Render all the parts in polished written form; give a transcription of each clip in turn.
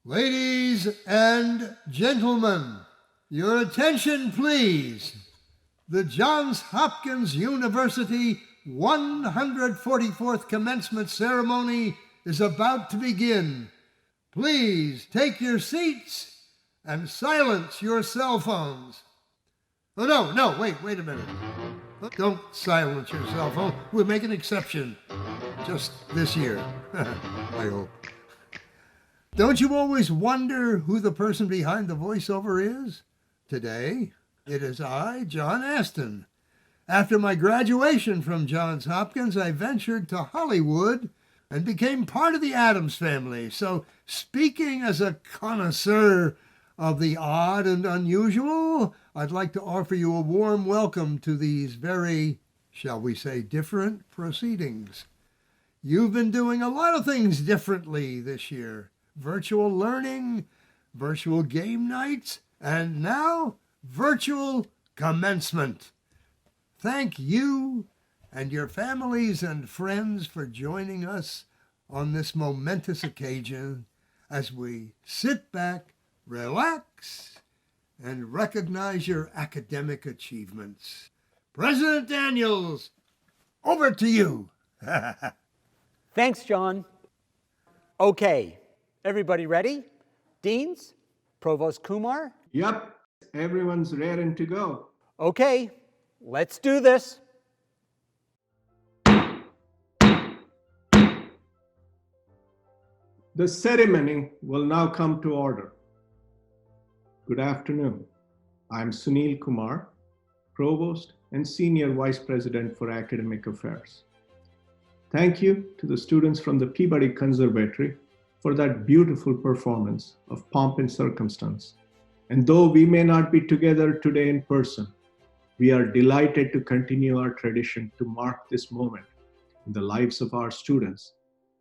Ladies and gentlemen, your attention please. The Johns Hopkins University 144th commencement ceremony is about to begin. Please take your seats and silence your cell phones. Oh, no, wait a minute. Don't silence your cell phone. We'll make an exception. Just this year, I hope. Don't you always wonder who the person behind the voiceover is? Today, it is I, John Aston. After my graduation from Johns Hopkins, I ventured to Hollywood and became part of the Addams family. So, speaking as a connoisseur of the odd and unusual, I'd like to offer you a warm welcome to these very, shall we say, different proceedings. You've been doing a lot of things differently this year. Virtual learning, virtual game nights, and now virtual commencement. Thank you and your families and friends for joining us on this momentous occasion as we sit back, relax, and recognize your academic achievements. President Daniels, over to you. Thanks, John. Okay, everybody ready? Deans? Provost Kumar? Yep, everyone's raring to go. Okay, let's do this. The ceremony will now come to order. Good afternoon. I'm Sunil Kumar, Provost and Senior Vice President for Academic Affairs. Thank you to the students from the Peabody Conservatory for that beautiful performance of Pomp and Circumstance. And though we may not be together today in person, we are delighted to continue our tradition to mark this moment in the lives of our students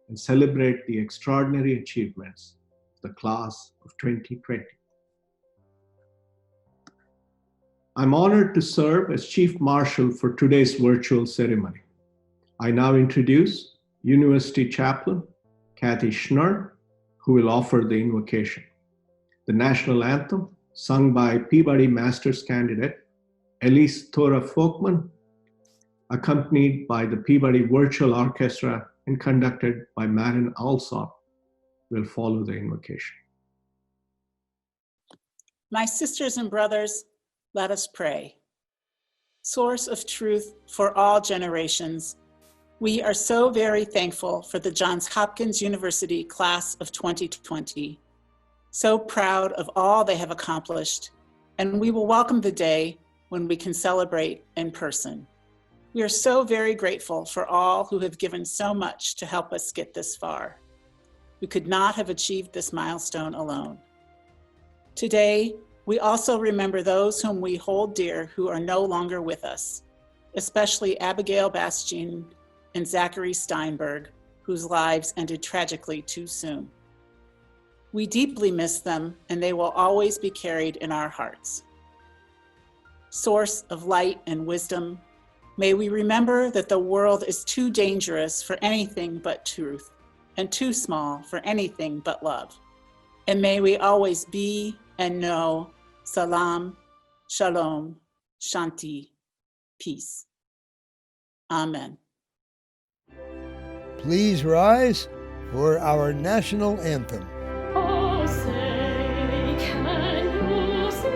and celebrate the extraordinary achievements of the class of 2020. I'm honored to serve as Chief Marshal for today's virtual ceremony. I now introduce University Chaplain Kathy Schnurr, who will offer the invocation. The national anthem, sung by Peabody Master's candidate Elise Thora Folkman, accompanied by the Peabody Virtual Orchestra and conducted by Marin Alsop, will follow the invocation. My sisters and brothers, let us pray. Source of truth for all generations, we are so very thankful for the Johns Hopkins University class of 2020. So proud of all they have accomplished, and we will welcome the day when we can celebrate in person. We are so very grateful for all who have given so much to help us get this far. We could not have achieved this milestone alone. Today, we also remember those whom we hold dear who are no longer with us, especially Abigail Bastian and Zachary Steinberg, whose lives ended tragically too soon. We deeply miss them, and they will always be carried in our hearts. Source of light and wisdom, may we remember that the world is too dangerous for anything but truth, and too small for anything but love. And may we always be and know salam, shalom, shanti, peace. Amen. Please rise for our national anthem. Oh, say, can you see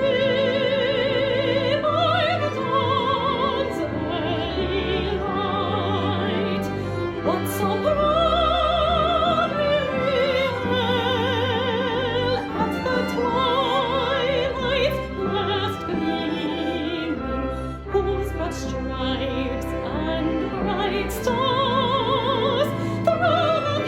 by the dawn's early light what so proudly we hailed at the twilight's last gleaming, whose broad stripes and bright stars through the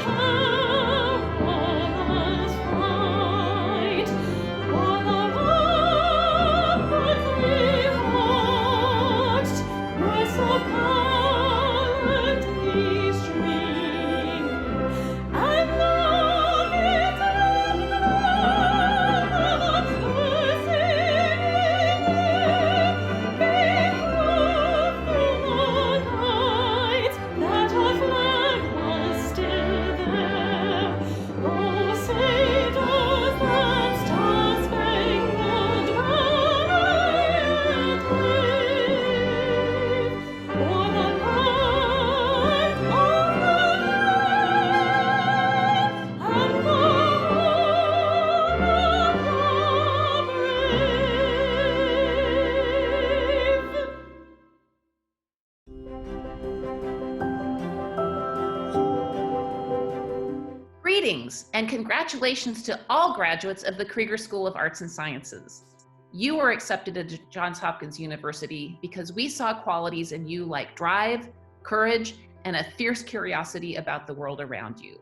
Greetings and congratulations to all graduates of the Krieger School of Arts and Sciences. You were accepted at Johns Hopkins University because we saw qualities in you like drive, courage, and a fierce curiosity about the world around you.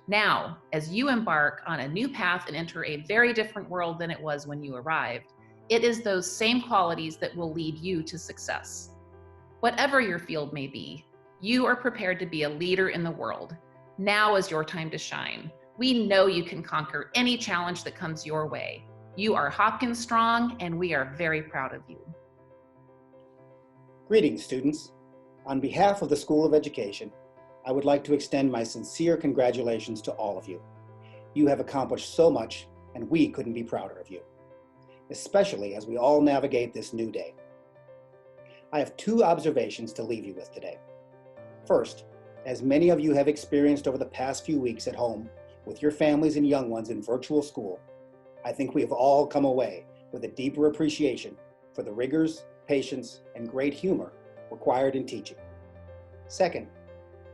Now, as you embark on a new path and enter a very different world than it was when you arrived, it is those same qualities that will lead you to success. Whatever your field may be, you are prepared to be a leader in the world. Now is your time to shine. We know you can conquer any challenge that comes your way. You are Hopkins strong, and we are very proud of you. Greetings, students. On behalf of the School of Education, I would like to extend my sincere congratulations to all of you. You have accomplished so much, and we couldn't be prouder of you, especially as we all navigate this new day. I have 2 observations to leave you with today. First, as many of you have experienced over the past few weeks at home with your families and young ones in virtual school, I think we have all come away with a deeper appreciation for the rigors, patience, and great humor required in teaching. Second,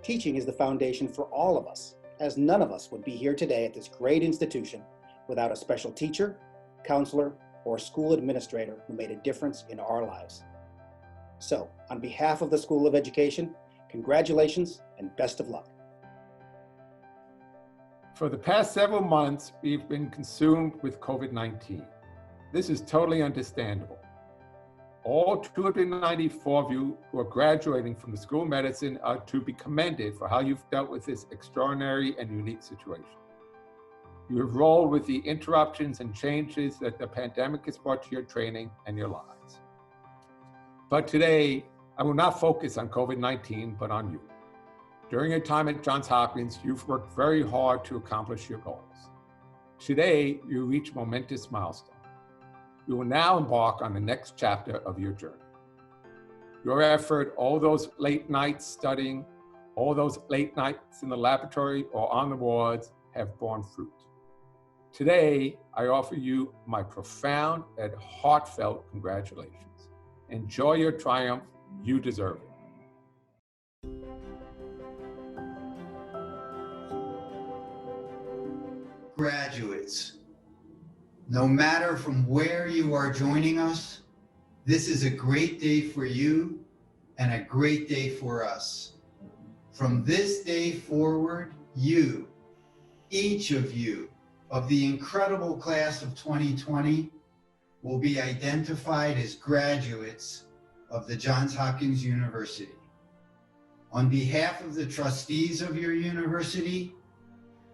teaching is the foundation for all of us, as none of us would be here today at this great institution without a special teacher, counselor, or school administrator who made a difference in our lives. So, on behalf of the School of Education, congratulations and best of luck. For the past several months, we've been consumed with COVID-19. This is totally understandable. All 294 of you who are graduating from the School of Medicine are to be commended for how you've dealt with this extraordinary and unique situation. You have rolled with the interruptions and changes that the pandemic has brought to your training and your lives. But today, I will not focus on COVID-19, but on you. During your time at Johns Hopkins, you've worked very hard to accomplish your goals. Today, you reach a momentous milestone. You will now embark on the next chapter of your journey. Your effort, all those late nights studying, all those late nights in the laboratory or on the wards have borne fruit. Today, I offer you my profound and heartfelt congratulations. Enjoy your triumph. You deserve it. Graduates, no matter from where you are joining us, this is a great day for you and a great day for us. From this day forward, you, each of you, of the incredible class of 2020, will be identified as graduates of the Johns Hopkins University. On behalf of the trustees of your university,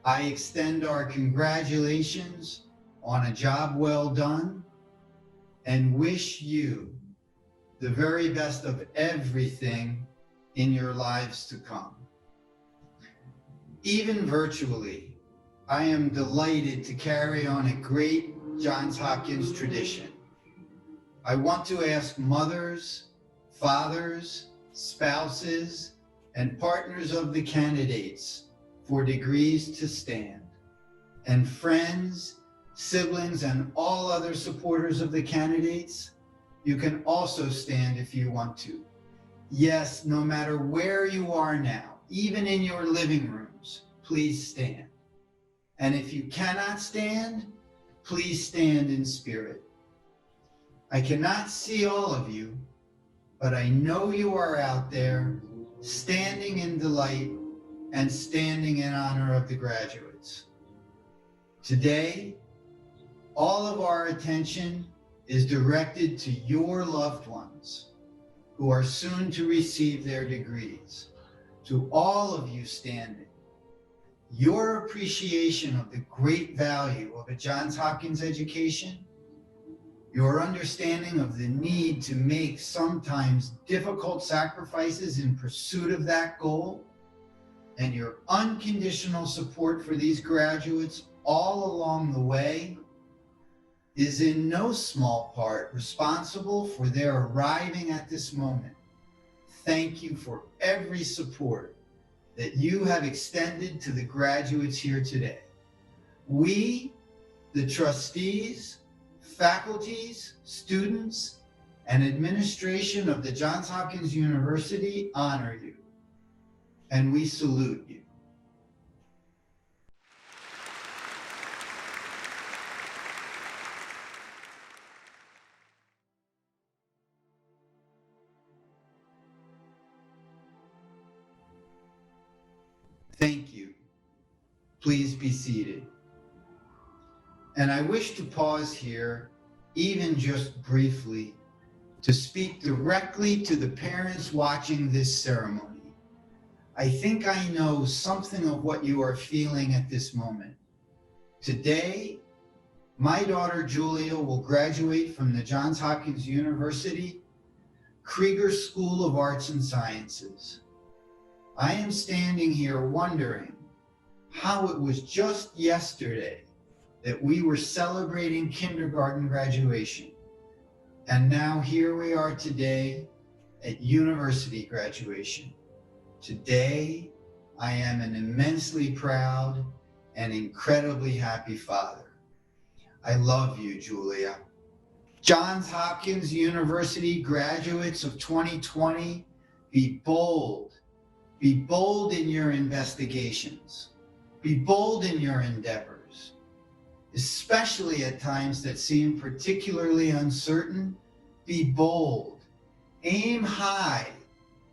I extend our congratulations on a job well done and wish you the very best of everything in your lives to come. Even virtually, I am delighted to carry on a great Johns Hopkins tradition. I want to ask mothers, fathers, spouses, and partners of the candidates for degrees to stand, and friends, siblings, and all other supporters of the candidates, you can also stand if you want to. Yes, no matter where you are now, even in your living rooms, please stand. And if you cannot stand, please stand in spirit. I cannot see all of you, but I know you are out there standing in delight and standing in honor of the graduates. Today, all of our attention is directed to your loved ones who are soon to receive their degrees. To all of you standing, your appreciation of the great value of a Johns Hopkins education, your understanding of the need to make sometimes difficult sacrifices in pursuit of that goal, and your unconditional support for these graduates all along the way is in no small part responsible for their arriving at this moment. Thank you for every support that you have extended to the graduates here today. We, the trustees, faculties, students, and administration of the Johns Hopkins University honor you, and we salute you. Please be seated. And I wish to pause here, even just briefly, to speak directly to the parents watching this ceremony. I think I know something of what you are feeling at this moment. Today, my daughter Julia will graduate from the Johns Hopkins University Krieger School of Arts and Sciences. I am standing here wondering how it was just yesterday that we were celebrating kindergarten graduation. And now here we are today at university graduation. Today, I am an immensely proud and incredibly happy father. I love you, Julia. Johns Hopkins University graduates of 2020, be bold. Be bold in your investigations. Be bold in your endeavors, especially at times that seem particularly uncertain. Be bold. Aim high.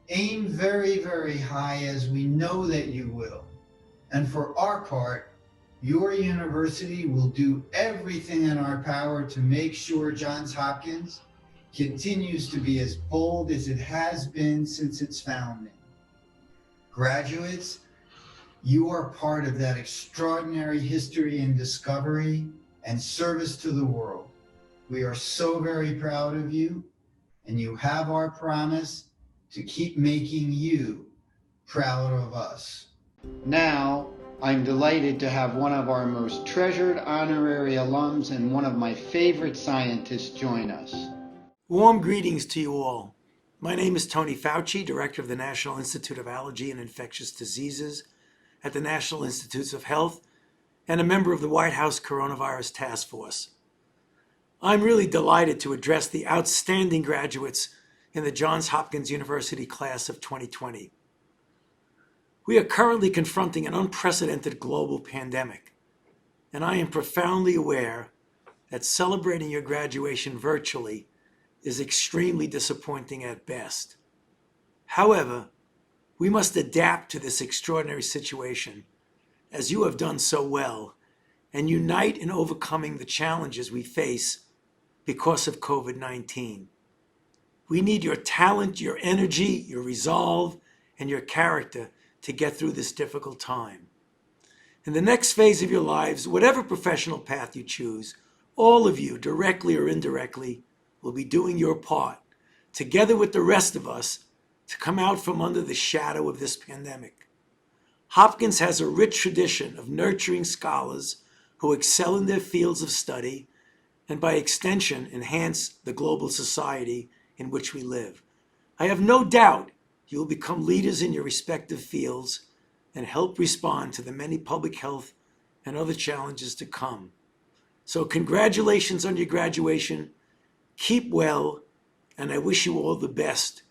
Aim very, very high, as we know that you will. And for our part, your university will do everything in our power to make sure Johns Hopkins continues to be as bold as it has been since its founding. Graduates, you are part of that extraordinary history and discovery and service to the world. We are so very proud of you, and you have our promise to keep making you proud of us. Now, I'm delighted to have one of our most treasured honorary alums and one of my favorite scientists join us. Warm greetings to you all. My name is Tony Fauci, Director of the National Institute of Allergy and Infectious Diseases at the National Institutes of Health and a member of the White House Coronavirus Task Force. I'm really delighted to address the outstanding graduates in the Johns Hopkins University class of 2020. We are currently confronting an unprecedented global pandemic, and I am profoundly aware that celebrating your graduation virtually is extremely disappointing at best. However, we must adapt to this extraordinary situation, as you have done so well, and unite in overcoming the challenges we face because of COVID-19. We need your talent, your energy, your resolve, and your character to get through this difficult time. In the next phase of your lives, whatever professional path you choose, all of you, directly or indirectly, will be doing your part, together with the rest of us, to come out from under the shadow of this pandemic. Hopkins has a rich tradition of nurturing scholars who excel in their fields of study and by extension enhance the global society in which we live. I have no doubt you will become leaders in your respective fields and help respond to the many public health and other challenges to come. So congratulations on your graduation. Keep well, and I wish you all the best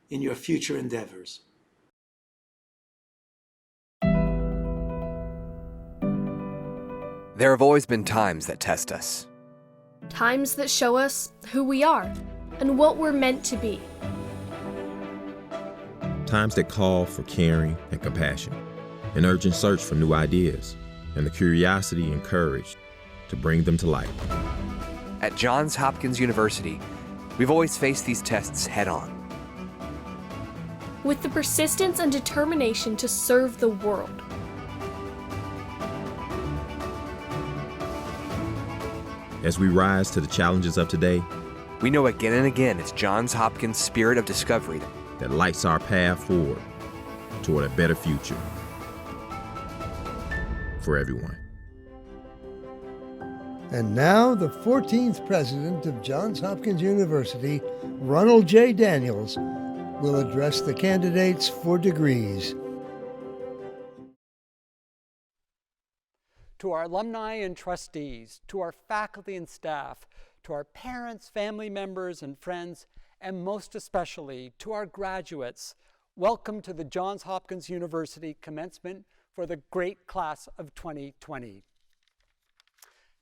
in your future endeavors. There have always been times that test us. Times that show us who we are and what we're meant to be. Times that call for caring and compassion, an urgent search for new ideas, and the curiosity and courage to bring them to life. At Johns Hopkins University, we've always faced these tests head-on. With the persistence and determination to serve the world. As we rise to the challenges of today, we know again and again it's Johns Hopkins' spirit of discovery that lights our path forward toward a better future for everyone. And now, the 14th president of Johns Hopkins University, Ronald J. Daniels, will address the candidates for degrees. To our alumni and trustees, to our faculty and staff, to our parents, family members, and friends, and most especially to our graduates, welcome to the Johns Hopkins University Commencement for the great class of 2020.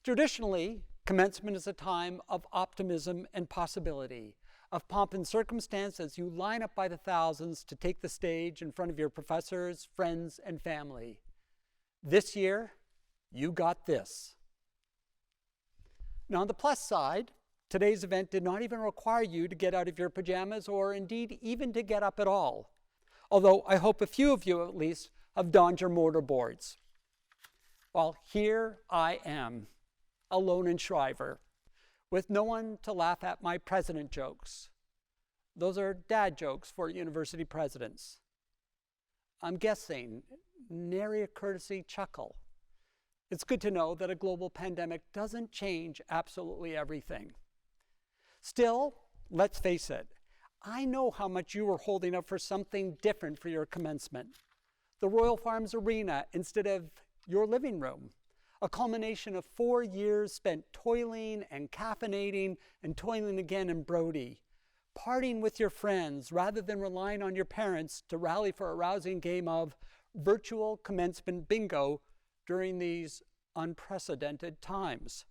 Traditionally, commencement is a time of optimism and possibility, of pomp and circumstance as you line up by the thousands to take the stage in front of your professors, friends, and family. This year, You got this. Now, on the plus side, today's event did not even require you to get out of your pajamas or indeed even to get up at all. Although I hope a few of you at least have donned your mortarboards. Well, here I am, alone in Shriver, with no one to laugh at my president jokes. Those are dad jokes for university presidents. I'm guessing nary a courtesy chuckle. It's good to know that a global pandemic doesn't change absolutely everything. Still, let's face it, I know how much you were holding up for something different for your commencement. The Royal Farms Arena instead of your living room. A culmination of 4 years spent toiling and caffeinating and toiling again in Brody. Partying with your friends rather than relying on your parents to rally for a rousing game of virtual commencement bingo during these unprecedented times.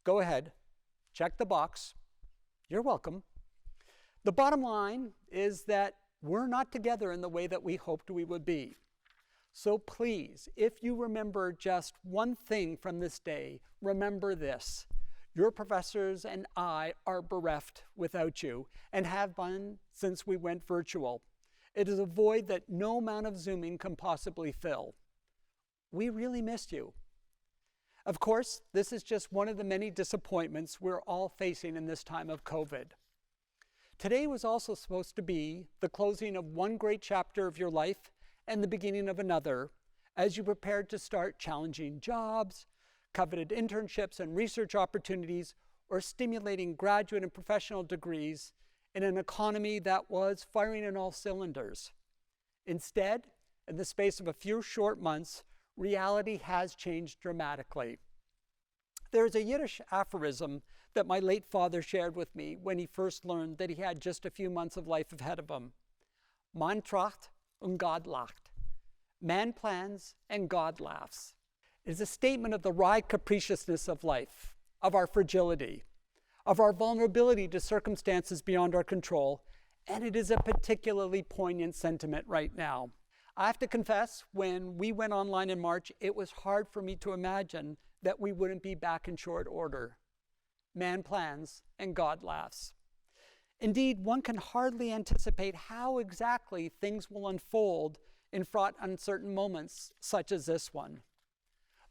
Go ahead, check the box. You're welcome. The bottom line is that we're not together in the way that we hoped we would be. So please, if you remember just one thing from this day, remember this. Your professors and I are bereft without you and have been since we went virtual. It is a void that no amount of Zooming can possibly fill. We really missed you. Of course, this is just one of the many disappointments we're all facing in this time of COVID. Today was also supposed to be the closing of one great chapter of your life and the beginning of another as you prepared to start challenging jobs, coveted internships and research opportunities, or stimulating graduate and professional degrees in an economy that was firing in all cylinders. Instead, in the space of a few short months, reality has changed dramatically. There is a Yiddish aphorism that my late father shared with me when he first learned that he had just a few months of life ahead of him. Man tracht und God lacht. Man plans and God laughs. It is a statement of the wry capriciousness of life, of our fragility, of our vulnerability to circumstances beyond our control, and it is a particularly poignant sentiment right now. I have to confess, when we went online in March, it was hard for me to imagine that we wouldn't be back in short order. Man plans and God laughs. Indeed, one can hardly anticipate how exactly things will unfold in fraught, uncertain moments such as this one.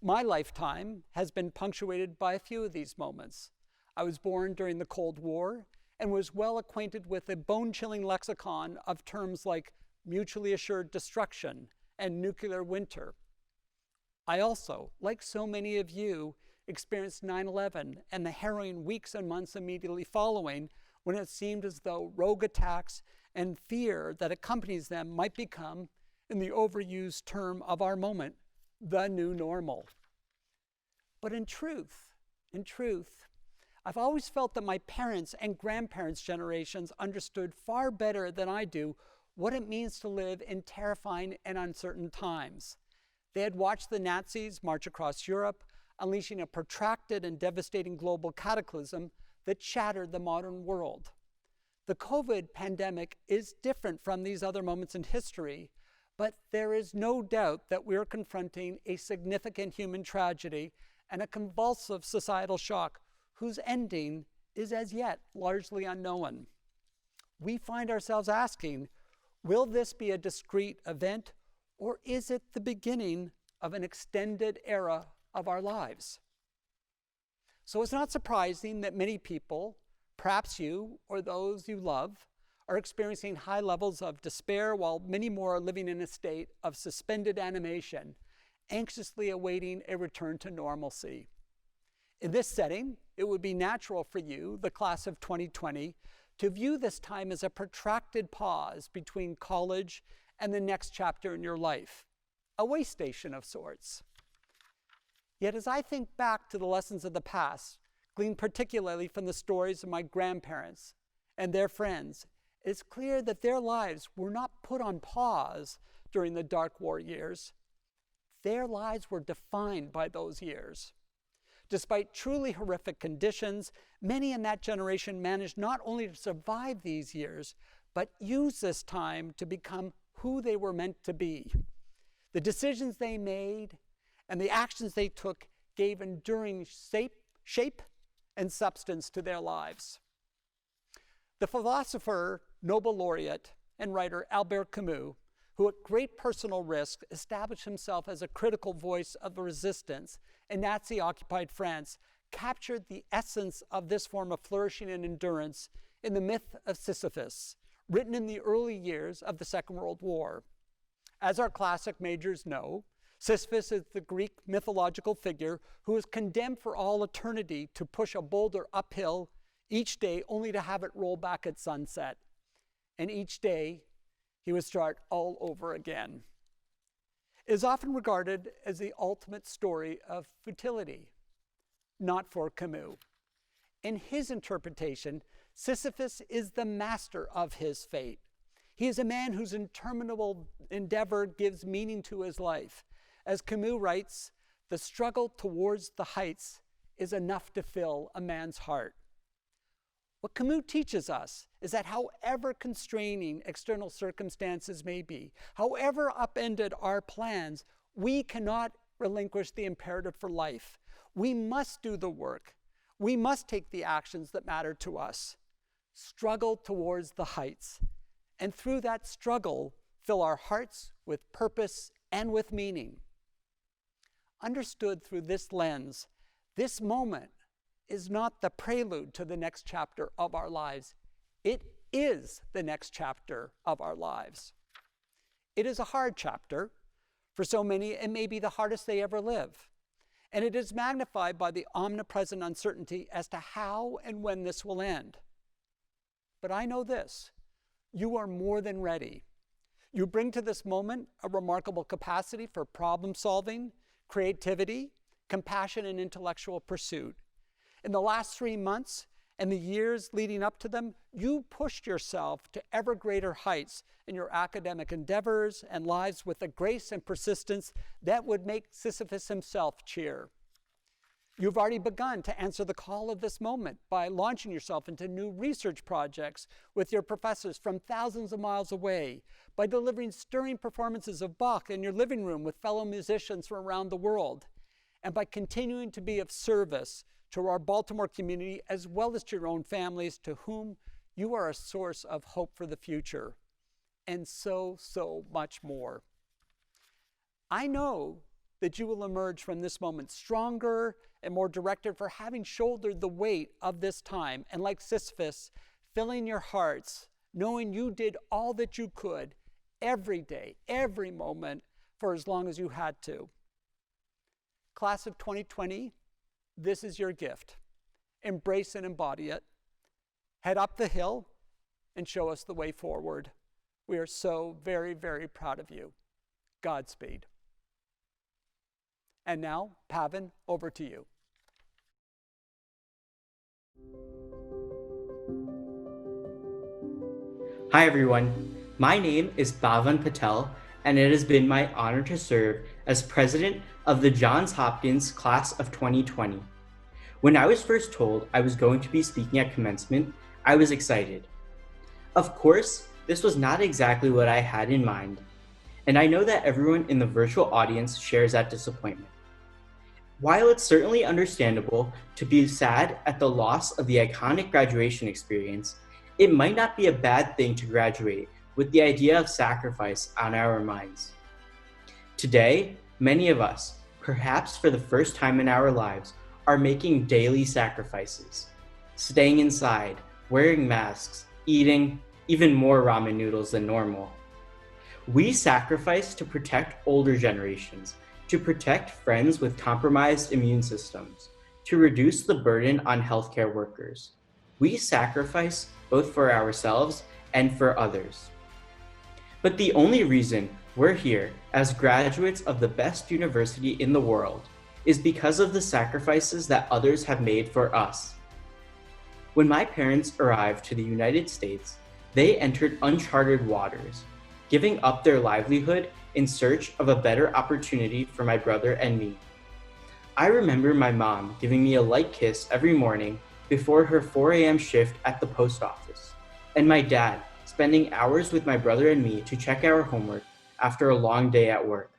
My lifetime has been punctuated by a few of these moments. I was born during the Cold War and was well acquainted with a bone-chilling lexicon of terms like mutually assured destruction and nuclear winter. I also, like so many of you, experienced 9/11 and the harrowing weeks and months immediately following, when it seemed as though rogue attacks and fear that accompanies them might become, in the overused term of our moment, the new normal. But in truth, I've always felt that my parents' and grandparents' generations understood far better than I do what it means to live in terrifying and uncertain times. They had watched the Nazis march across Europe, unleashing a protracted and devastating global cataclysm that shattered the modern world. The COVID pandemic is different from these other moments in history, but there is no doubt that we're confronting a significant human tragedy and a convulsive societal shock whose ending is as yet largely unknown. We find ourselves asking, will this be a discrete event, or is it the beginning of an extended era of our lives? So it's not surprising that many people, perhaps you or those you love, are experiencing high levels of despair, while many more are living in a state of suspended animation, anxiously awaiting a return to normalcy. In this setting, it would be natural for you, the class of 2020, to view this time as a protracted pause between college and the next chapter in your life, a way station of sorts. Yet as I think back to the lessons of the past, gleaned particularly from the stories of my grandparents and their friends, it's clear that their lives were not put on pause during the dark war years. Their lives were defined by those years. Despite truly horrific conditions, many in that generation managed not only to survive these years, but use this time to become who they were meant to be. The decisions they made and the actions they took gave enduring shape and substance to their lives. The philosopher, Nobel laureate, and writer Albert Camus, who at great personal risk established himself as a critical voice of the resistance in Nazi-occupied France, captured the essence of this form of flourishing and endurance in the myth of Sisyphus, written in the early years of the Second World War. As our classic majors know, Sisyphus is the Greek mythological figure who was condemned for all eternity to push a boulder uphill each day only to have it roll back at sunset. And each day, he would start all over again. It is often regarded as the ultimate story of futility, not for Camus. In his interpretation, Sisyphus is the master of his fate. He is a man whose interminable endeavor gives meaning to his life. As Camus writes, the struggle towards the heights is enough to fill a man's heart. What Camus teaches us is that however constraining external circumstances may be, however upended our plans, we cannot relinquish the imperative for life. We must do the work. We must take the actions that matter to us. Struggle towards the heights. And through that struggle, fill our hearts with purpose and with meaning. Understood through this lens, this moment is not the prelude to the next chapter of our lives. It is the next chapter of our lives. It is a hard chapter. For so many, it may be the hardest they ever live. And it is magnified by the omnipresent uncertainty as to how and when this will end. But I know this, you are more than ready. You bring to this moment a remarkable capacity for problem solving, creativity, compassion, and intellectual pursuit. In the last 3 months and the years leading up to them, you pushed yourself to ever greater heights in your academic endeavors and lives with a grace and persistence that would make Sisyphus himself cheer. You've already begun to answer the call of this moment by launching yourself into new research projects with your professors from thousands of miles away, by delivering stirring performances of Bach in your living room with fellow musicians from around the world, and by continuing to be of service to our Baltimore community as well as to your own families, to whom you are a source of hope for the future, and so much more. I know that you will emerge from this moment stronger and more directed for having shouldered the weight of this time, and like Sisyphus, filling your hearts, knowing you did all that you could every day, every moment, for as long as you had to. Class of 2020, this is your gift. Embrace and embody it. Head up the hill and show us the way forward. We are so very, very proud of you. Godspeed. And now, Pavan, over to you. Hi everyone, my name is Pavan Patel, and it has been my honor to serve as president of the Johns Hopkins class of 2020. When I was first told I was going to be speaking at commencement, I was excited. Of course, this was not exactly what I had in mind, and I know that everyone in the virtual audience shares that disappointment. While it's certainly understandable to be sad at the loss of the iconic graduation experience, it might not be a bad thing to graduate with the idea of sacrifice on our minds. Today, many of us, perhaps for the first time in our lives, are making daily sacrifices. Staying inside, wearing masks, eating even more ramen noodles than normal. We sacrifice to protect older generations, to protect friends with compromised immune systems, to reduce the burden on healthcare workers. We sacrifice both for ourselves and for others. But the only reason we're here as graduates of the best university in the world is because of the sacrifices that others have made for us. When my parents arrived to the United States, they entered uncharted waters, giving up their livelihood in search of a better opportunity for my brother and me. I remember my mom giving me a light kiss every morning before her 4 a.m. shift at the post office, and my dad spending hours with my brother and me to check our homework after a long day at work.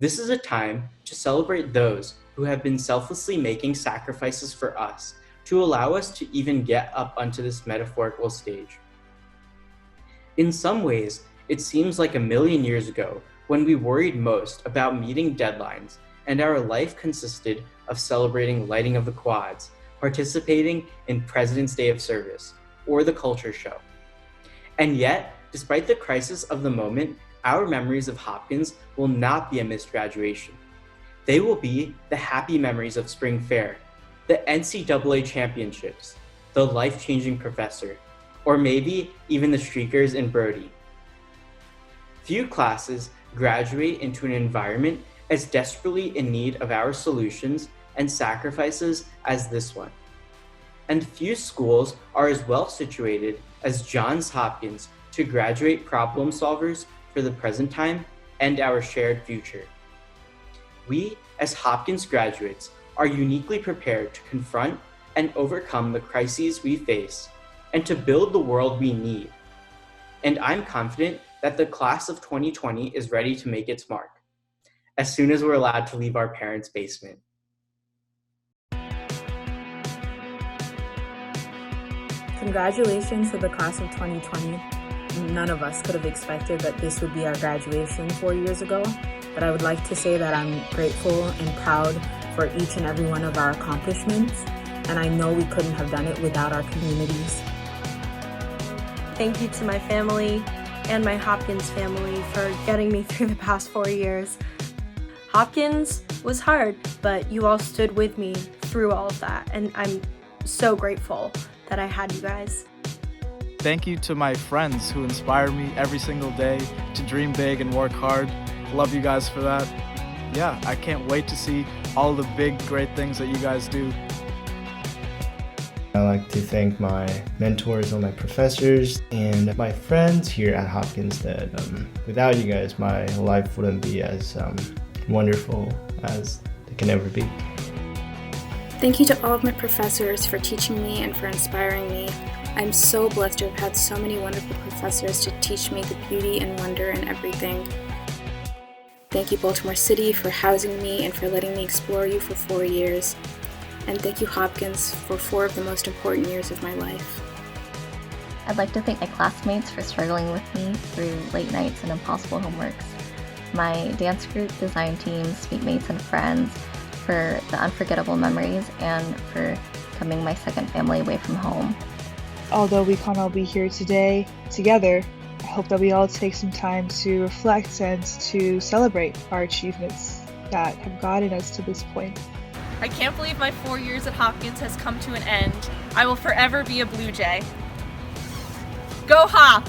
This is a time to celebrate those who have been selflessly making sacrifices for us to allow us to even get up onto this metaphorical stage. In some ways, it seems like 1,000,000 years ago when we worried most about meeting deadlines and our life consisted of celebrating lighting of the quads, participating in President's Day of Service, or the culture show. And yet, despite the crisis of the moment, our memories of Hopkins will not be a missed graduation. They will be the happy memories of Spring Fair, the NCAA championships, the life-changing professor, or maybe even the streakers in Brody. Few classes graduate into an environment as desperately in need of our solutions and sacrifices as this one. And few schools are as well situated as Johns Hopkins to graduate problem solvers for the present time and our shared future. We, as Hopkins graduates, are uniquely prepared to confront and overcome the crises we face and to build the world we need. And I'm confident that the class of 2020 is ready to make its mark, as soon as we're allowed to leave our parents' basement. Congratulations to the class of 2020. None of us could have expected that this would be our graduation 4 years ago, but I would like to say that I'm grateful and proud for each and every one of our accomplishments, and I know we couldn't have done it without our communities. Thank you to my family and my Hopkins family for getting me through the past 4 years. Hopkins was hard, but you all stood with me through all of that, and I'm so grateful that I had you guys. Thank you to my friends who inspire me every single day to dream big and work hard. Love you guys for that. Yeah, I can't wait to see all the big, great things that you guys do. I'd like to thank my mentors and my professors and my friends here at Hopkins that without you guys, my life wouldn't be as wonderful as it can ever be. Thank you to all of my professors for teaching me and for inspiring me. I'm so blessed to have had so many wonderful professors to teach me the beauty and wonder in everything. Thank you, Baltimore City, for housing me and for letting me explore you for 4 years. And thank you, Hopkins, for 4 of the most important years of my life. I'd like to thank my classmates for struggling with me through late nights and impossible homeworks, my dance group, design team, suite mates, and friends for the unforgettable memories and for becoming my second family away from home. Although we can't all be here today together, I hope that we all take some time to reflect and to celebrate our achievements that have gotten us to this point. I can't believe my 4 years at Hopkins has come to an end. I will forever be a Blue Jay. Go Hop!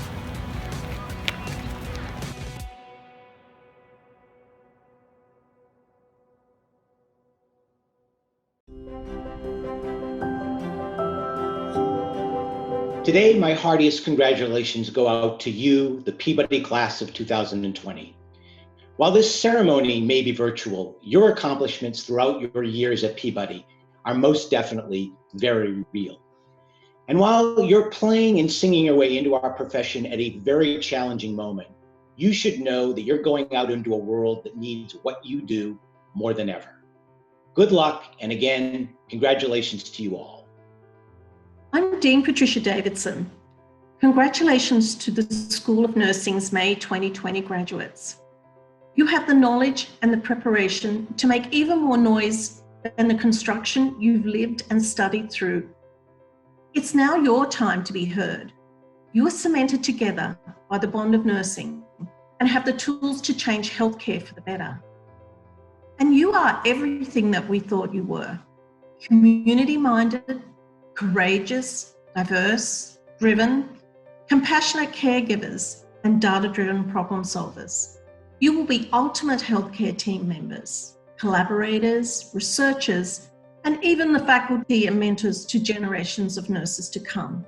Today, my heartiest congratulations go out to you, the Peabody class of 2020. While this ceremony may be virtual, your accomplishments throughout your years at Peabody are most definitely very real. And while you're playing and singing your way into our profession at a very challenging moment, you should know that you're going out into a world that needs what you do more than ever. Good luck, and again, congratulations to you all. I'm Dean Patricia Davidson. Congratulations to the School of Nursing's May 2020 graduates. You have the knowledge and the preparation to make even more noise than the construction you've lived and studied through. It's now your time to be heard. You are cemented together by the bond of nursing and have the tools to change healthcare for the better. And you are everything that we thought you were: community-minded, courageous, diverse, driven, compassionate caregivers, and data-driven problem solvers. You will be ultimate healthcare team members, collaborators, researchers, and even the faculty and mentors to generations of nurses to come.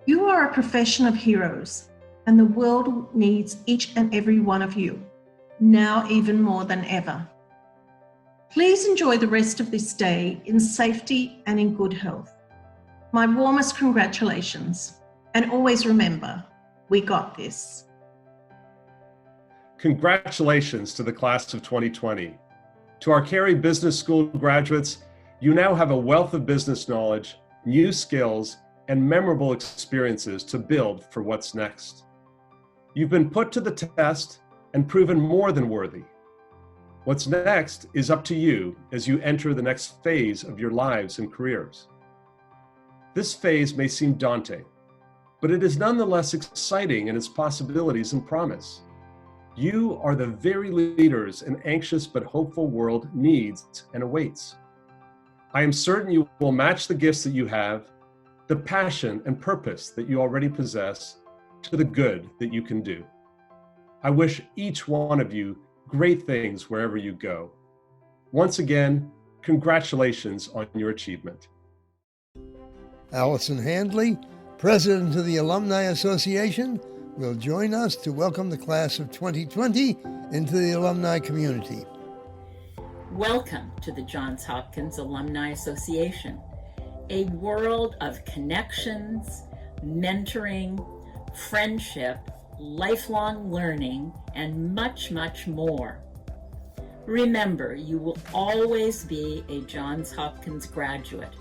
You are a profession of heroes, and the world needs each and every one of you, now even more than ever. Please enjoy the rest of this day in safety and in good health. My warmest congratulations, and always remember, we got this. Congratulations to the class of 2020. To our Carey Business School graduates, you now have a wealth of business knowledge, new skills, and memorable experiences to build for what's next. You've been put to the test and proven more than worthy. What's next is up to you as you enter the next phase of your lives and careers. This phase may seem daunting, but it is nonetheless exciting in its possibilities and promise. You are the very leaders an anxious but hopeful world needs and awaits. I am certain you will match the gifts that you have, the passion and purpose that you already possess, to the good that you can do. I wish each one of you great things wherever you go. Once again, congratulations on your achievement. Allison Handley, President of the Alumni Association, will join us to welcome the class of 2020 into the alumni community. Welcome to the Johns Hopkins Alumni Association, a world of connections, mentoring, friendship, lifelong learning, and much, much more. Remember, you will always be a Johns Hopkins graduate,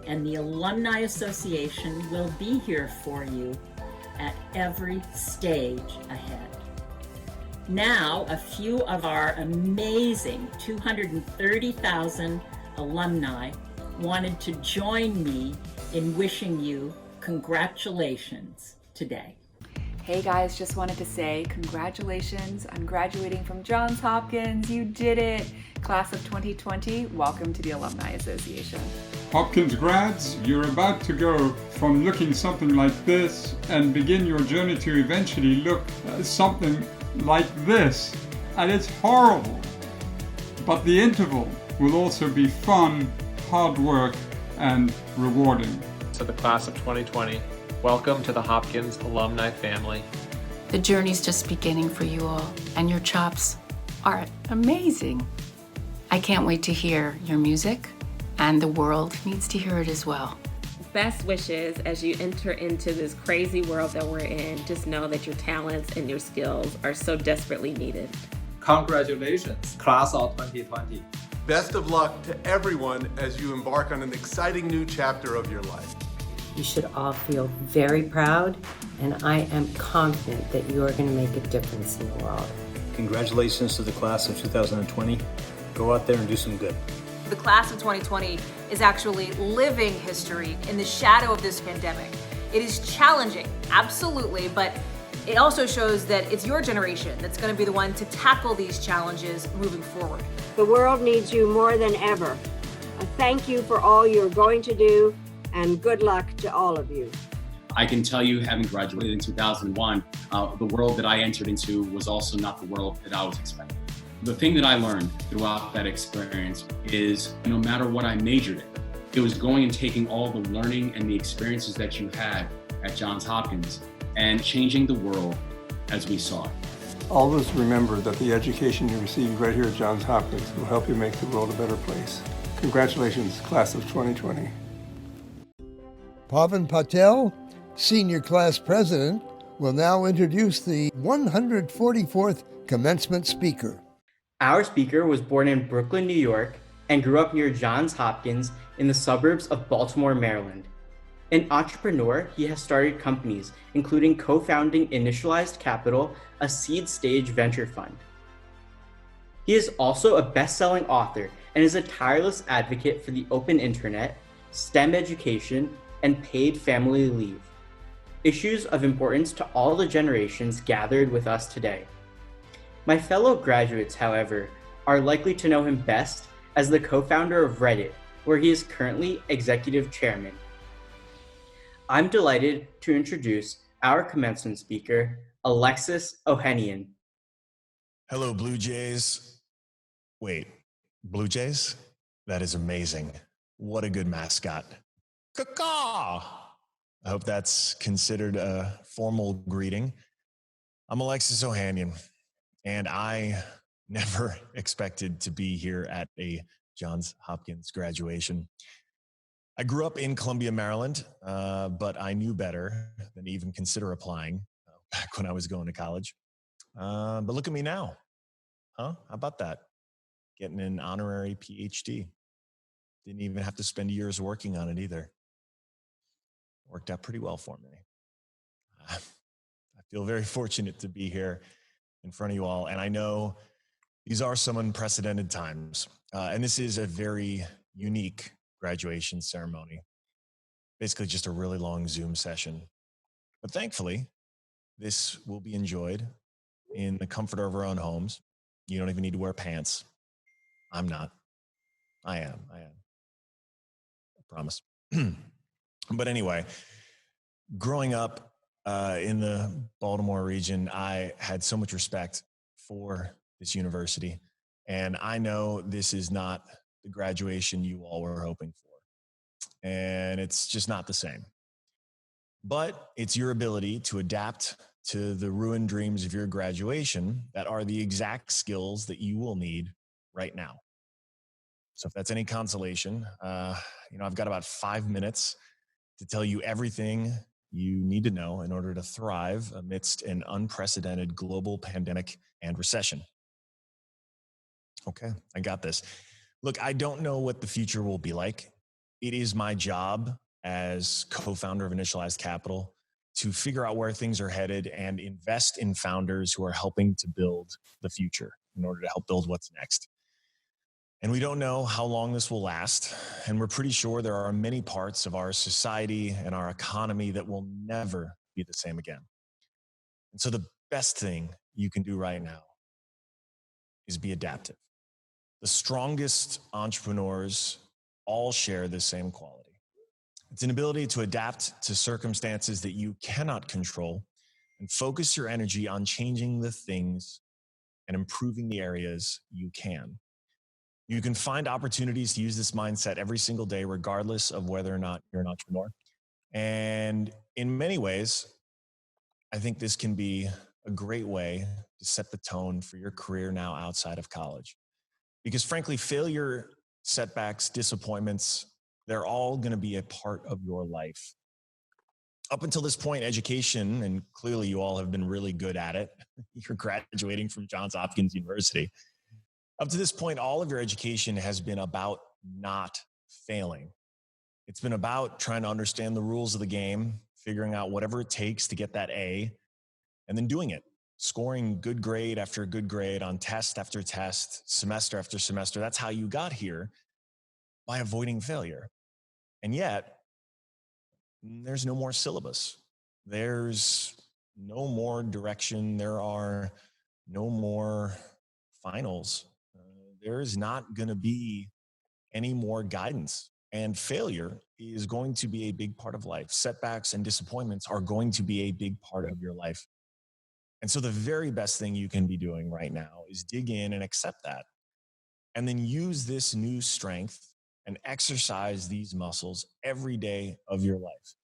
and the Alumni Association will be here for you at every stage ahead. Now, a few of our amazing 230,000 alumni wanted to join me in wishing you congratulations today. Hey guys, just wanted to say congratulations on graduating from Johns Hopkins. You did it. Class of 2020, welcome to the Alumni Association. Hopkins grads, you're about to go from looking something like this and begin your journey to eventually look something like this. And it's horrible. But the interval will also be fun, hard work, and rewarding. To the class of 2020, welcome to the Hopkins alumni family. The journey's just beginning for you all, and your chops are amazing. I can't wait to hear your music, and the world needs to hear it as well. Best wishes as you enter into this crazy world that we're in. Just know that your talents and your skills are so desperately needed. Congratulations, class of 2020. Best of luck to everyone as you embark on an exciting new chapter of your life. You should all feel very proud, and I am confident that you are going to make a difference in the world. Congratulations to the class of 2020. Go out there and do some good. The class of 2020 is actually living history in the shadow of this pandemic. It is challenging, absolutely, but it also shows that it's your generation that's going to be the one to tackle these challenges moving forward. The world needs you more than ever. A thank you for all you're going to do, and good luck to all of you. I can tell you, having graduated in 2001, the world that I entered into was also not the world that I was expecting. The thing that I learned throughout that experience is no matter what I majored in, it was going and taking all the learning and the experiences that you had at Johns Hopkins and changing the world as we saw it. Always remember that the education you receive right here at Johns Hopkins will help you make the world a better place. Congratulations, class of 2020. Pavan Patel, Senior Class President, will now introduce the 144th Commencement Speaker. Our speaker was born in Brooklyn, New York, and grew up near Johns Hopkins in the suburbs of Baltimore, Maryland. An entrepreneur, he has started companies, including co-founding Initialized Capital, a seed-stage venture fund. He is also a best-selling author and is a tireless advocate for the open internet, STEM education, and paid family leave, issues of importance to all the generations gathered with us today. My fellow graduates, however, are likely to know him best as the co-founder of Reddit, where he is currently executive chairman. I'm delighted to introduce our commencement speaker, Alexis Ohanian. Hello, Blue Jays. Wait, Blue Jays? That is amazing. What a good mascot. Caw-caw! I hope that's considered a formal greeting. I'm Alexis Ohanian, and I never expected to be here at a Johns Hopkins graduation. I grew up in Columbia, Maryland, but I knew better than to even consider applying back when I was going to college. But look at me now. Huh? How about that? Getting an honorary PhD. Didn't even have to spend years working on it either. Worked out pretty well for me. I feel very fortunate to be here in front of you all. And I know these are some unprecedented times. And this is a very unique graduation ceremony. Basically just a really long Zoom session. But thankfully, this will be enjoyed in the comfort of our own homes. You don't even need to wear pants. I'm not. I am. I promise. But anyway, growing up in the Baltimore region, I had so much respect for this university. And I know this is not the graduation you all were hoping for. And it's just not the same. But it's your ability to adapt to the ruined dreams of your graduation that are the exact skills that you will need right now. So if that's any consolation, I've got about 5 minutes to tell you everything you need to know in order to thrive amidst an unprecedented global pandemic and recession. Okay, I got this. Look, I don't know what the future will be like. It is my job as co-founder of Initialized Capital to figure out where things are headed and invest in founders who are helping to build the future in order to help build what's next. And we don't know how long this will last. And we're pretty sure there are many parts of our society and our economy that will never be the same again. And so the best thing you can do right now is be adaptive. The strongest entrepreneurs all share the same quality. It's an ability to adapt to circumstances that you cannot control and focus your energy on changing the things and improving the areas you can. You can find opportunities to use this mindset every single day, regardless of whether or not you're an entrepreneur. And in many ways, I think this can be a great way to set the tone for your career now outside of college. Because frankly, failure, setbacks, disappointments, they're all going to be a part of your life. Up until this point, education, and clearly you all have been really good at it. You're graduating from Johns Hopkins University. Up to this point, all of your education has been about not failing. It's been about trying to understand the rules of the game, figuring out whatever it takes to get that A, and then doing it, scoring good grade after good grade on test after test, semester after semester. That's how you got here, by avoiding failure. And yet, there's no more syllabus. There's no more direction. There are no more finals. There is not going to be any more guidance. And failure is going to be a big part of life. Setbacks and disappointments are going to be a big part of your life. And so the very best thing you can be doing right now is dig in and accept that. And then use this new strength and exercise these muscles every day of your life.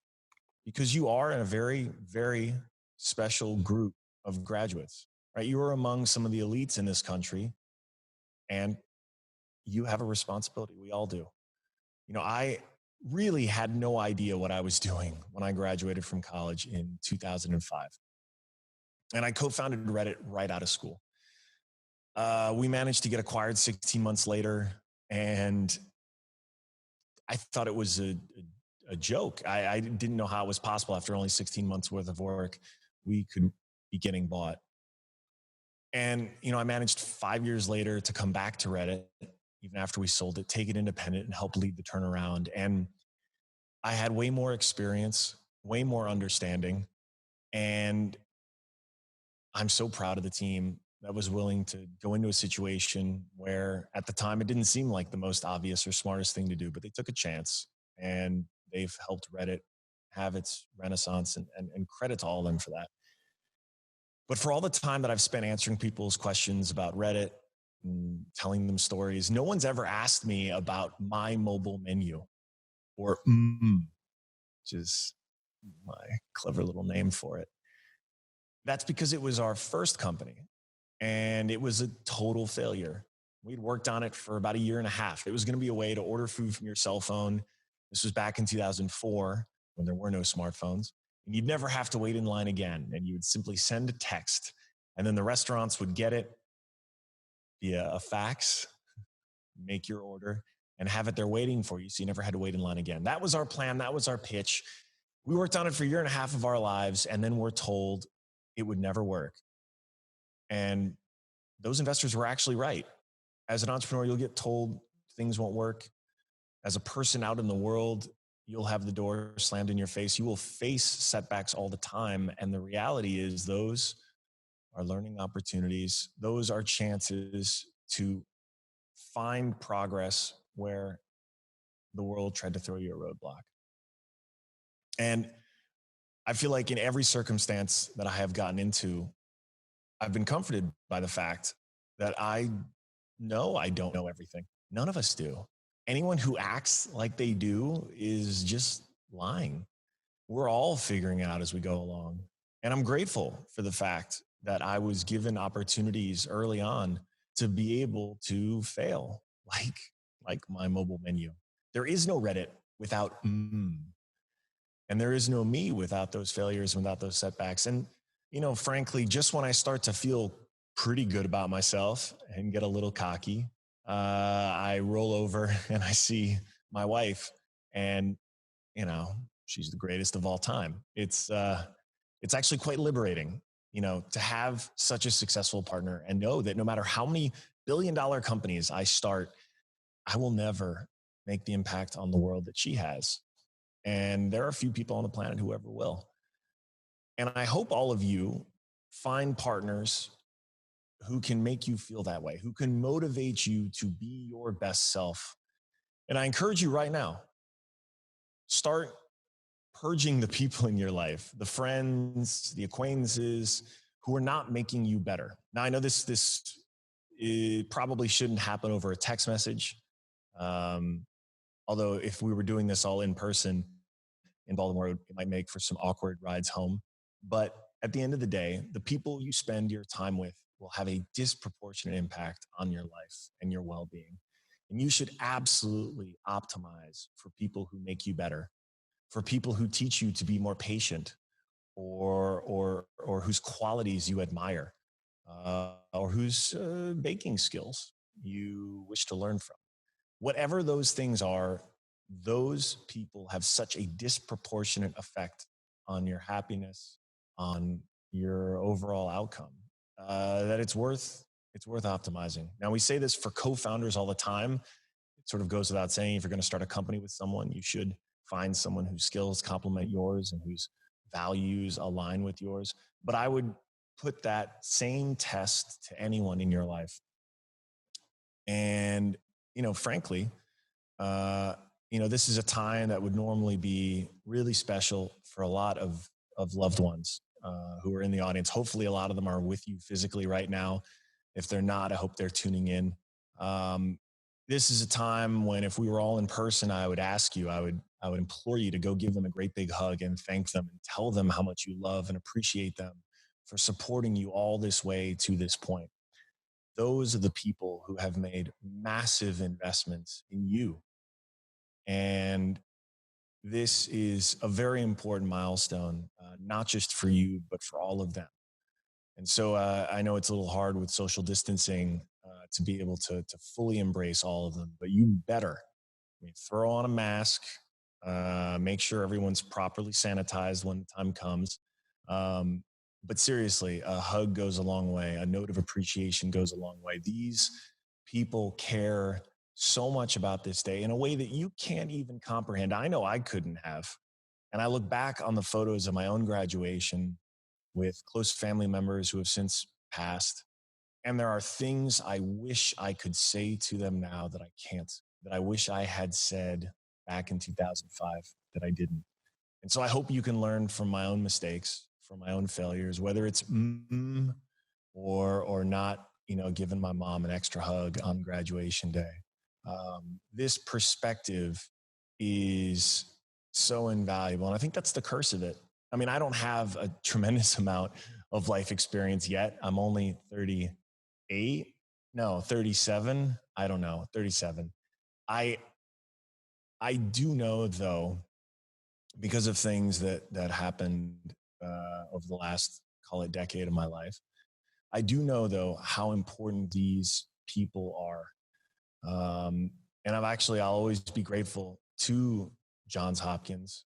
Because you are in a very, very special group of graduates, right? You are among some of the elites in this country, and you have a responsibility. We all do. I really had no idea what I was doing when I graduated from college in 2005. And I co-founded Reddit right out of school. We managed to get acquired 16 months later, and I thought it was a joke. I didn't know how it was possible after only 16 months worth of work, we could be getting bought. And, I managed 5 years later to come back to Reddit, even after we sold it, take it independent and help lead the turnaround. And I had way more experience, way more understanding. And I'm so proud of the team that was willing to go into a situation where at the time it didn't seem like the most obvious or smartest thing to do, but they took a chance and they've helped Reddit have its renaissance, and credit to all of them for that. But for all the time that I've spent answering people's questions about Reddit and telling them stories, no one's ever asked me about my mobile menu, or which is my clever little name for it. That's because it was our first company and it was a total failure. We'd worked on it for about 1.5 years. It was going to be a way to order food from your cell phone. This was back in 2004 when there were no smartphones. And you'd never have to wait in line again. And you would simply send a text And then the restaurants would get it via a fax, make your order, and have it there waiting for you so you never had to wait in line again. That was our plan. That was our pitch. We worked on it for a year and a half of our lives, and then we're told it would never work. And those investors were actually right. As an entrepreneur, you'll get told things won't work. As a person out in the world, you'll have the door slammed in your face. You will face setbacks all the time. And the reality is those are learning opportunities. Those are chances to find progress where the world tried to throw you a roadblock. And I feel like in every circumstance that I have gotten into, I've been comforted by the fact that I know I don't know everything. None of us do. Anyone who acts like they do is just lying. We're all figuring it out as we go along. And I'm grateful for the fact that I was given opportunities early on to be able to fail, like my mobile menu. There is no Reddit without and there is no me without those failures, without those setbacks. And, frankly, just when I start to feel pretty good about myself and get a little cocky, I roll over and I see my wife, and, she's the greatest of all time. It's actually quite liberating, to have such a successful partner and know that no matter how many billion-dollar companies I start, I will never make the impact on the world that she has. And there are a few people on the planet who ever will. And I hope all of you find partners who can make you feel that way, who can motivate you to be your best self. And I encourage you right now, start purging the people in your life, the friends, the acquaintances who are not making you better. Now, I know this probably shouldn't happen over a text message. Although if we were doing this all in person in Baltimore, it might make for some awkward rides home. But at the end of the day, the people you spend your time with will have a disproportionate impact on your life and your well-being. And you should absolutely optimize for people who make you better, for people who teach you to be more patient, or whose qualities you admire, or whose baking skills you wish to learn from. Whatever those things are, those people have such a disproportionate effect on your happiness, on your overall outcome, that it's worth optimizing. Now, we say this for co-founders all the time. It sort of goes without saying, if you're going to start a company with someone, you should find someone whose skills complement yours and whose values align with yours. But I would put that same test to anyone in your life. And, frankly, this is a time that would normally be really special for a lot of loved ones who are in the audience. Hopefully, a lot of them are with you physically right now. If they're not, I hope they're tuning in. This is a time when, if we were all in person, I would ask you, I would implore you to go give them a great big hug and thank them and tell them how much you love and appreciate them for supporting you all this way to this point. Those are the people who have made massive investments in you. And this is a very important milestone, not just for you, but for all of them. And so I know it's a little hard with social distancing to be able to fully embrace all of them, but you better throw on a mask, make sure everyone's properly sanitized when the time comes. But seriously, a hug goes a long way. A note of appreciation goes a long way. These people care so much about this day in a way that you can't even comprehend. I know I couldn't have. And I look back on the photos of my own graduation with close family members who have since passed. And there are things I wish I could say to them now that I can't, that I wish I had said back in 2005 that I didn't. And so I hope you can learn from my own mistakes, from my own failures, whether it's or not, giving my mom an extra hug on graduation day. This perspective is so invaluable. And I think that's the curse of it. I mean, I don't have a tremendous amount of life experience yet. I'm only 37. I don't know, 37. I do know, though, because of things that happened over the last, call it, decade of my life, I do know, though, how important these people are. And I'll always be grateful to Johns Hopkins.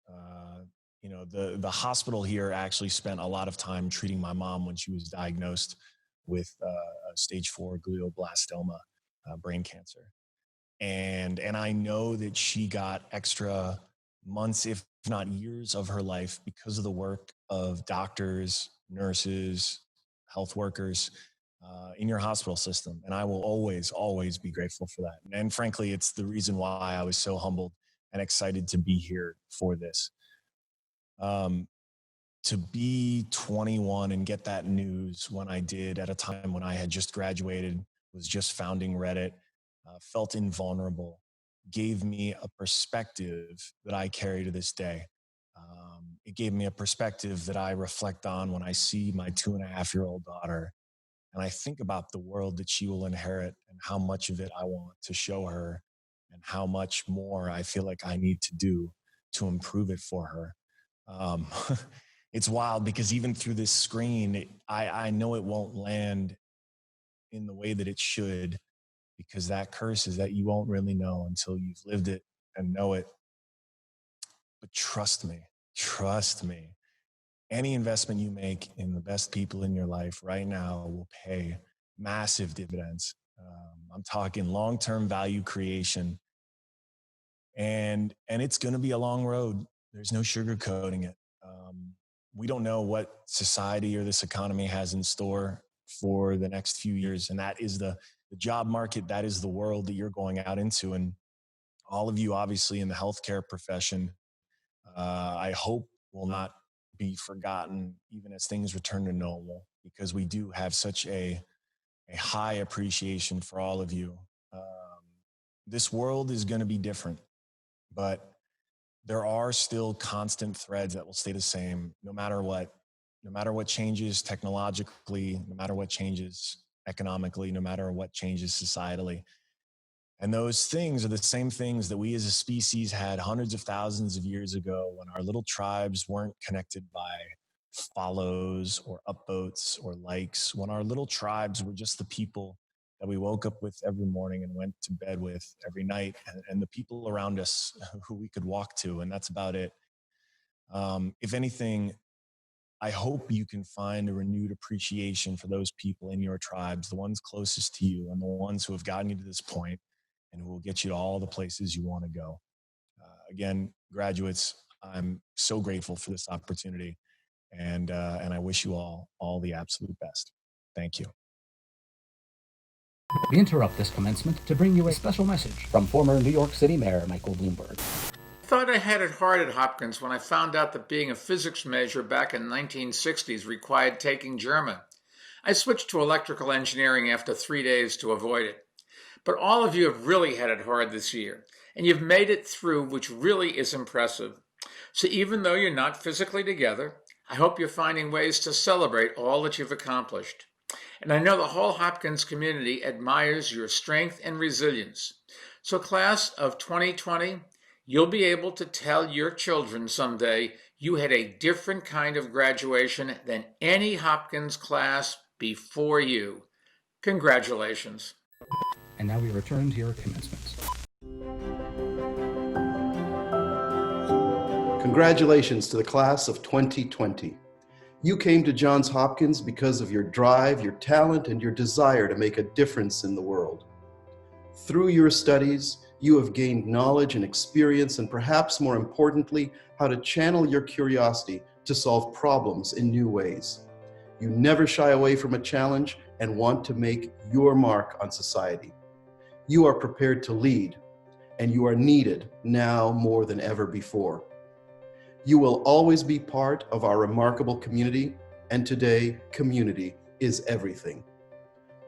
The hospital here actually spent a lot of time treating my mom when she was diagnosed with stage 4 glioblastoma, brain cancer. And I know that she got extra months, if not years, of her life because of the work of doctors, nurses, health workers in your hospital system. And I will always, always be grateful for that. And frankly, it's the reason why I was so humbled and excited to be here for this. To be 21 and get that news when I did at a time when I had just graduated, was just founding Reddit, felt invulnerable, gave me a perspective that I carry to this day. It gave me a perspective that I reflect on when I see my 2.5-year-old daughter, and I think about the world that she will inherit and how much of it I want to show her and how much more I feel like I need to do to improve it for her. It's wild because even through this screen, I know it won't land in the way that it should, because that curse is that you won't really know until you've lived it and know it. But trust me, any investment you make in the best people in your life right now will pay massive dividends. I'm talking long-term value creation. And it's going to be a long road. There's no sugarcoating it. We don't know what society or this economy has in store for the next few years. And that is the job market. That is the world that you're going out into. And all of you, obviously, in the healthcare profession, I hope will not be forgotten even as things return to normal, because we do have such a high appreciation for all of you. This world is going to be different, but there are still constant threads that will stay the same no matter what changes technologically, no matter what changes economically, no matter what changes societally. And those things are the same things that we as a species had hundreds of thousands of years ago when our little tribes weren't connected by follows or upvotes or likes, when our little tribes were just the people that we woke up with every morning and went to bed with every night, and the people around us who we could walk to, and that's about it. If anything, I hope you can find a renewed appreciation for those people in your tribes, the ones closest to you and the ones who have gotten you to this point and who will get you to all the places you want to go. Again, graduates, I'm so grateful for this opportunity, and I wish you all the absolute best. Thank you. We interrupt this commencement to bring you a special message from former New York City Mayor Michael Bloomberg. I thought I had it hard at Hopkins when I found out that being a physics major back in the 1960s required taking German. I switched to electrical engineering after 3 days to avoid it. But all of you have really had it hard this year, and you've made it through, which really is impressive. So even though you're not physically together, I hope you're finding ways to celebrate all that you've accomplished. And I know the whole Hopkins community admires your strength and resilience. So class of 2020, you'll be able to tell your children someday you had a different kind of graduation than any Hopkins class before you. Congratulations. And now we return to your commencements. Congratulations to the class of 2020. You came to Johns Hopkins because of your drive, your talent, and your desire to make a difference in the world. Through your studies, you have gained knowledge and experience, and perhaps more importantly, how to channel your curiosity to solve problems in new ways. You never shy away from a challenge and want to make your mark on society. You are prepared to lead, and you are needed now more than ever before. You will always be part of our remarkable community, and today, community is everything.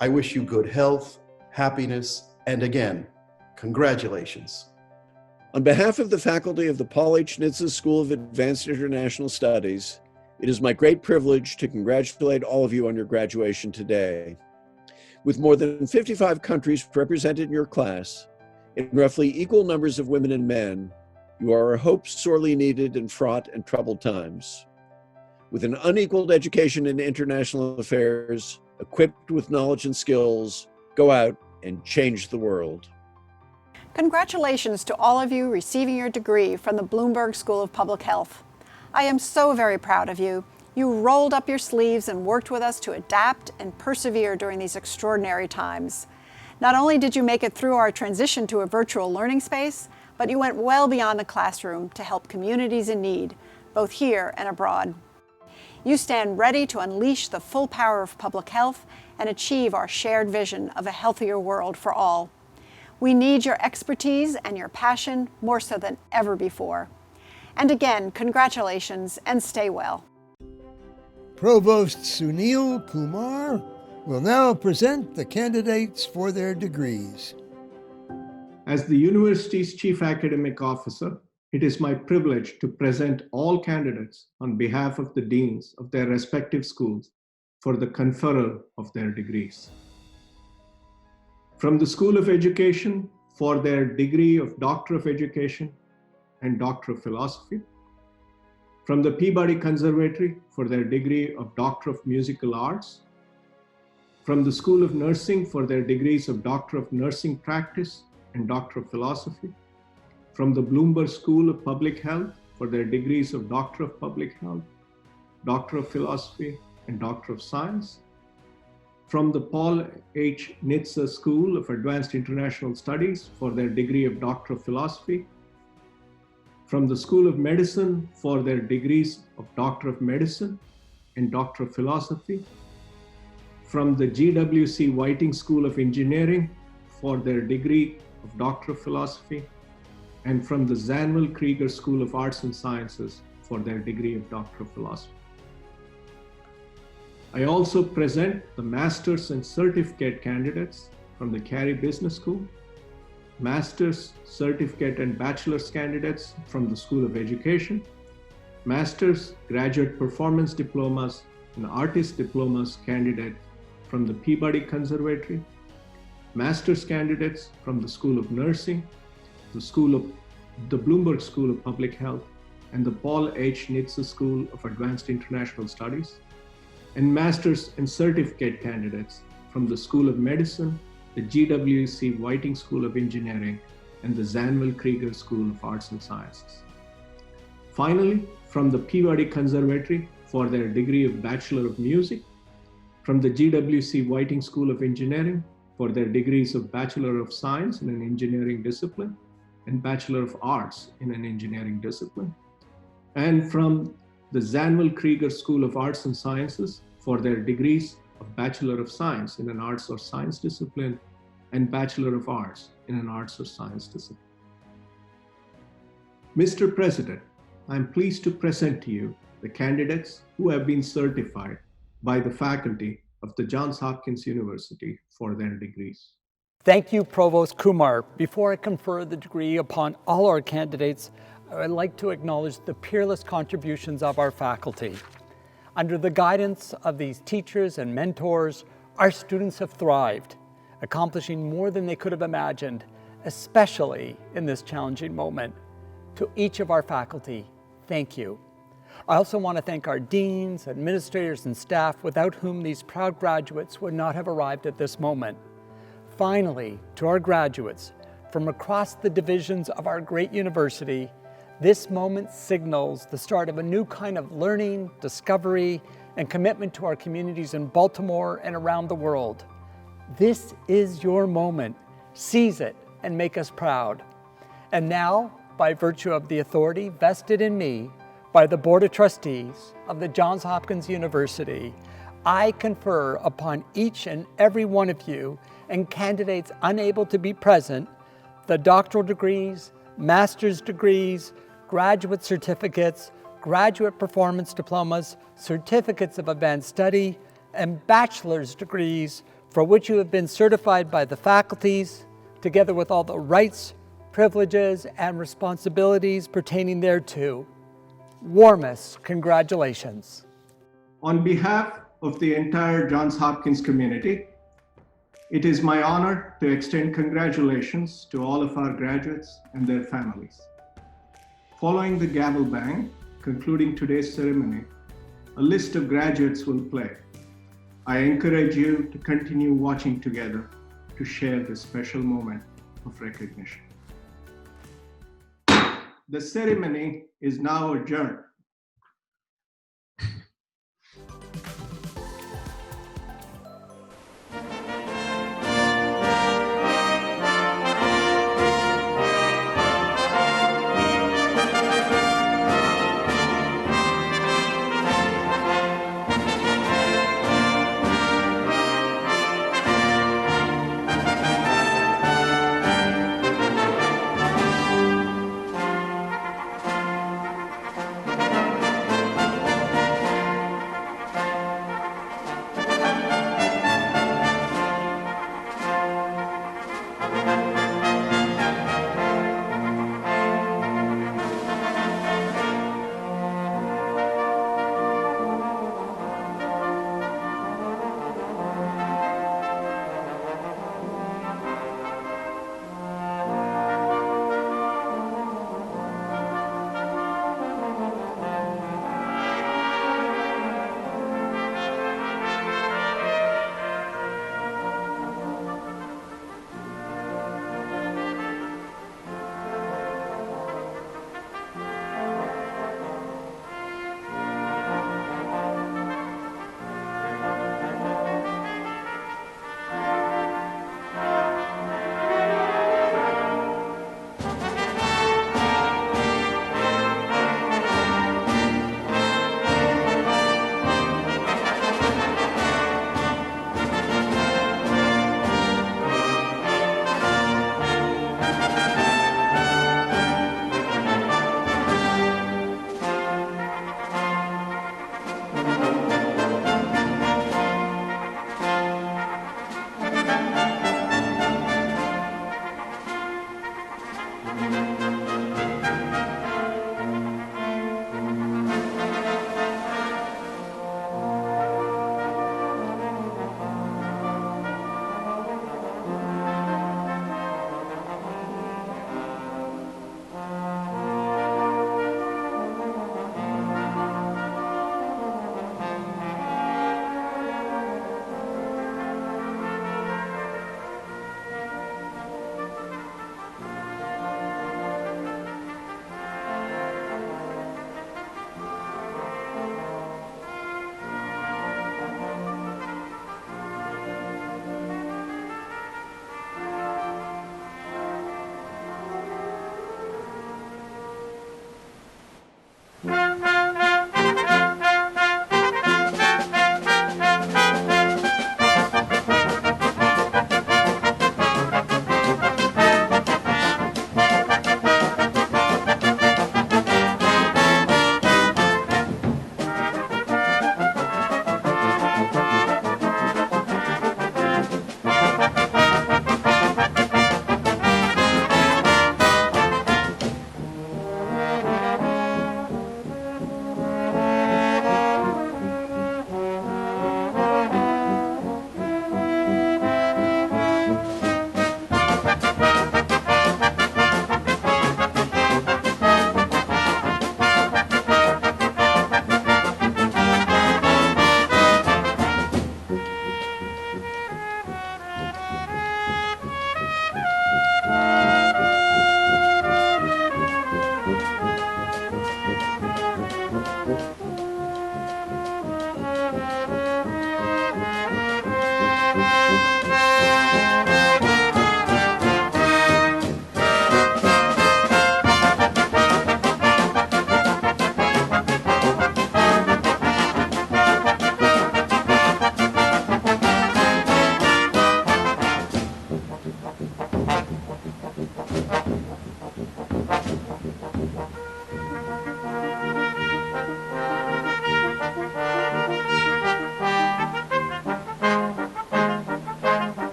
I wish you good health, happiness, and again, congratulations. On behalf of the faculty of the Paul H. Nitze School of Advanced International Studies, it is my great privilege to congratulate all of you on your graduation today. With more than 55 countries represented in your class, in roughly equal numbers of women and men, you are a hope sorely needed in fraught and troubled times. With an unequaled education in international affairs, equipped with knowledge and skills, go out and change the world. Congratulations to all of you receiving your degree from the Bloomberg School of Public Health. I am so very proud of you. You rolled up your sleeves and worked with us to adapt and persevere during these extraordinary times. Not only did you make it through our transition to a virtual learning space, but you went well beyond the classroom to help communities in need, both here and abroad. You stand ready to unleash the full power of public health and achieve our shared vision of a healthier world for all. We need your expertise and your passion more so than ever before. And again, congratulations and stay well. Provost Sunil Kumar will now present the candidates for their degrees. As the university's Chief Academic Officer, it is my privilege to present all candidates on behalf of the deans of their respective schools for the conferral of their degrees. From the School of Education for their degree of Doctor of Education and Doctor of Philosophy. From the Peabody Conservatory for their degree of Doctor of Musical Arts. From the School of Nursing for their degrees of Doctor of Nursing Practice and Doctor of Philosophy. From the Bloomberg School of Public Health for their degrees of Doctor of Public Health, Doctor of Philosophy, and Doctor of Science. From the Paul H. Nitze School of Advanced International Studies for their degree of Doctor of Philosophy. From the School of Medicine for their degrees of Doctor of Medicine and Doctor of Philosophy. From the GWC Whiting School of Engineering for their degree of Doctor of Philosophy. And from the Zanwell Krieger School of Arts and Sciences for their degree of Doctor of Philosophy. I also present the Master's and Certificate candidates from the Carey Business School, Master's, Certificate, and Bachelor's candidates from the School of Education, Master's, Graduate Performance Diplomas, and Artist Diplomas candidate from the Peabody Conservatory, Master's candidates from the School of Nursing, the Bloomberg School of Public Health, and the Paul H. Nitze School of Advanced International Studies, and Master's and Certificate candidates from the School of Medicine, the GWC Whiting School of Engineering, and the Zanwell Krieger School of Arts and Sciences. Finally, from the Peabody Conservatory for their degree of Bachelor of Music, from the GWC Whiting School of Engineering for their degrees of Bachelor of Science in an engineering discipline and Bachelor of Arts in an engineering discipline, and from the Zanwell Krieger School of Arts and Sciences for their degrees of Bachelor of Science in an Arts or Science discipline and Bachelor of Arts in an Arts or Science discipline. Mr. President, I'm pleased to present to you the candidates who have been certified by the faculty of the Johns Hopkins University for their degrees. Thank you, Provost Kumar. Before I confer the degree upon all our candidates, I would like to acknowledge the peerless contributions of our faculty. Under the guidance of these teachers and mentors, our students have thrived, accomplishing more than they could have imagined, especially in this challenging moment. To each of our faculty, thank you. I also want to thank our deans, administrators, and staff without whom these proud graduates would not have arrived at this moment. Finally, to our graduates, from across the divisions of our great university, this moment signals the start of a new kind of learning, discovery, and commitment to our communities in Baltimore and around the world. This is your moment. Seize it and make us proud. And now, by virtue of the authority vested in me by the Board of Trustees of the Johns Hopkins University, I confer upon each and every one of you and candidates unable to be present the doctoral degrees, master's degrees, graduate certificates, graduate performance diplomas, certificates of advanced study, and bachelor's degrees for which you have been certified by the faculties, together with all the rights, privileges, and responsibilities pertaining thereto. Warmest congratulations. On behalf of the entire Johns Hopkins community, it is my honor to extend congratulations to all of our graduates and their families. Following the gavel bang, concluding today's ceremony, a list of graduates will play. I encourage you to continue watching together to share this special moment of recognition. The ceremony is now adjourned.